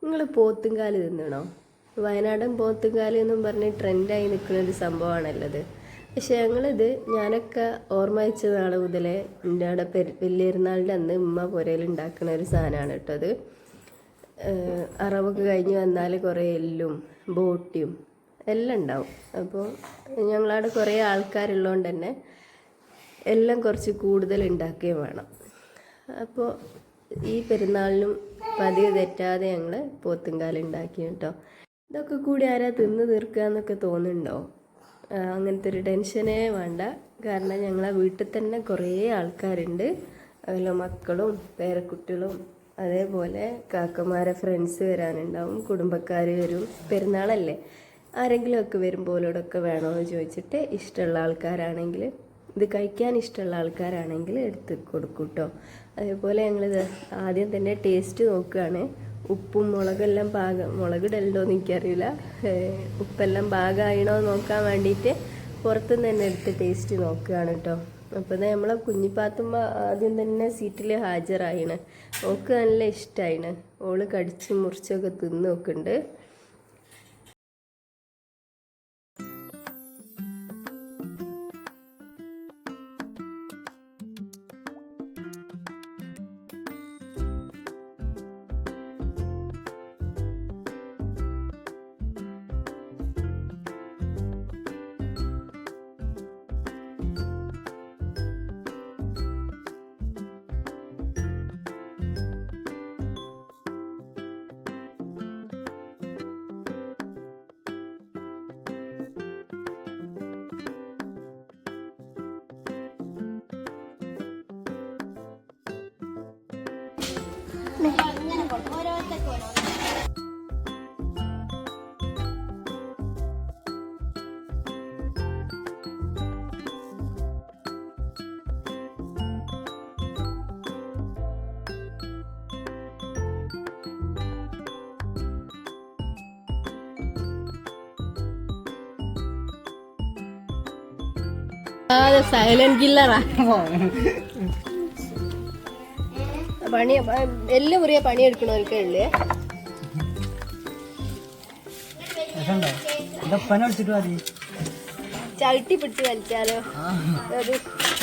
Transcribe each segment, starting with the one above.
നിങ്ങൾ പോത്തുംകാല് തിന്നണോ? വയനാടൻ പോത്തുംകാല് എന്നും പറഞ്ഞ് ട്രെൻഡായി നിൽക്കുന്ന ഒരു സംഭവമാണല്ലത്. പക്ഷെ ഞാനൊക്കെ ഓർമ്മ വെച്ച നാൾ മുതലേ എൻ്റെ അവിടെ വലിയൊരുന്നാളിൻ്റെ അന്ന് ഉമ്മ പുരയിൽ ഉണ്ടാക്കുന്ന ഒരു സാധനമാണ് കേട്ടോ അത്. അറവൊക്കെ കഴിഞ്ഞ് വന്നാൽ കുറേ എല്ലും ബോട്ടിയും എല്ലാം ഉണ്ടാവും. അപ്പോൾ ഞങ്ങളവിടെ കുറേ ആൾക്കാരുള്ളതുകൊണ്ട് തന്നെ എല്ലാം കുറച്ച് കൂടുതൽ ഉണ്ടാക്കുകയും വേണം. അപ്പോൾ ഈ പെരുന്നാളിനും പതിവ് തെറ്റാതെ ഞങ്ങൾ പോത്തുംകാല് ഉണ്ടാക്കി കേട്ടോ. ഇതൊക്കെ കൂടി ആരാ തിന്ന് തീർക്കുക എന്നൊക്കെ തോന്നുന്നുണ്ടോ? അങ്ങനത്തെ ഒരു ടെൻഷനേ വേണ്ട. കാരണം ഞങ്ങളെ വീട്ടിൽ തന്നെ കുറേ ആൾക്കാരുണ്ട്. അതിലെ മക്കളും പേരക്കുട്ടികളും അതേപോലെ കാക്കമാരെ ഫ്രണ്ട്സ് വരാനുണ്ടാവും, കുടുംബക്കാർ വരും. പെരുന്നാളല്ലേ, ആരെങ്കിലുമൊക്കെ വരുമ്പോലോടൊക്കെ വേണമെന്ന് ചോദിച്ചിട്ട് ഇഷ്ടമുള്ള ആൾക്കാരാണെങ്കിൽ, ഇത് കഴിക്കാൻ ഇഷ്ടമുള്ള ആൾക്കാരാണെങ്കിൽ എടുത്ത് കൊടുക്കും കേട്ടോ. അതേപോലെ ഞങ്ങളിത് ആദ്യം തന്നെ ടേസ്റ്റ് നോക്കുകയാണ്. ഉപ്പും മുളകെല്ലാം മുളകിടലുണ്ടോ എന്ന് എനിക്കറിയില്ല. ഉപ്പെല്ലാം പാകമായിണോ നോക്കാൻ വേണ്ടിയിട്ട് പുറത്തുനിന്ന് തന്നെ എടുത്ത് ടേസ്റ്റ് നോക്കുകയാണ് കേട്ടോ. അപ്പോൾ നമ്മളെ കുഞ്ഞിപ്പാത്തുമ്മ ആദ്യം തന്നെ സീറ്റിൽ ഹാജരായിണ്. ഓൾക്ക് നല്ല ഇഷ്ടമായിണ്. ഓള് കടിച്ച് മുറിച്ചൊക്കെ തിന്ന് നോക്കുന്നുണ്ട്. സൈലന്റ് കില്ലറാ. പണി എല്ലാം മുറിയ പണിയെടുക്കണവർക്കേ ഉള്ളേ. ചവിട്ടി പിടിച്ച് വലിച്ചാലോ?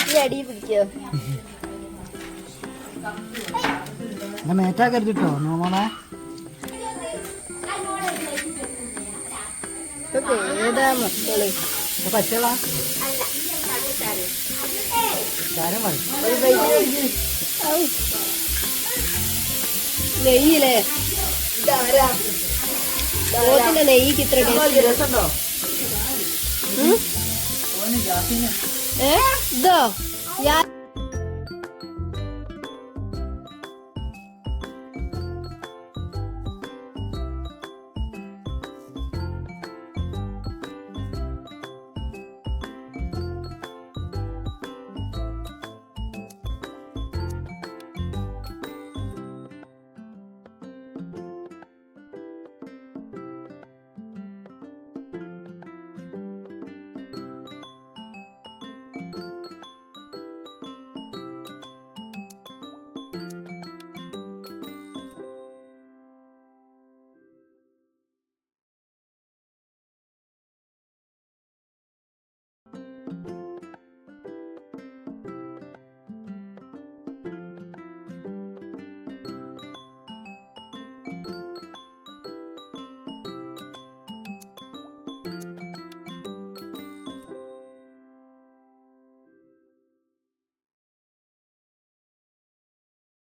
ഈ അടി പിടിക്കോ? മേറ്റാക്കരുതിട്ടോ നോമോളെ. ഏതാ മക്കള് പച്ചളാ നെയ്യില്ലേ? ഓത്തിന്റെ നെയ്യ്ക്ക് ഇത്ര ടേസ്റ്റ്. ഇതോ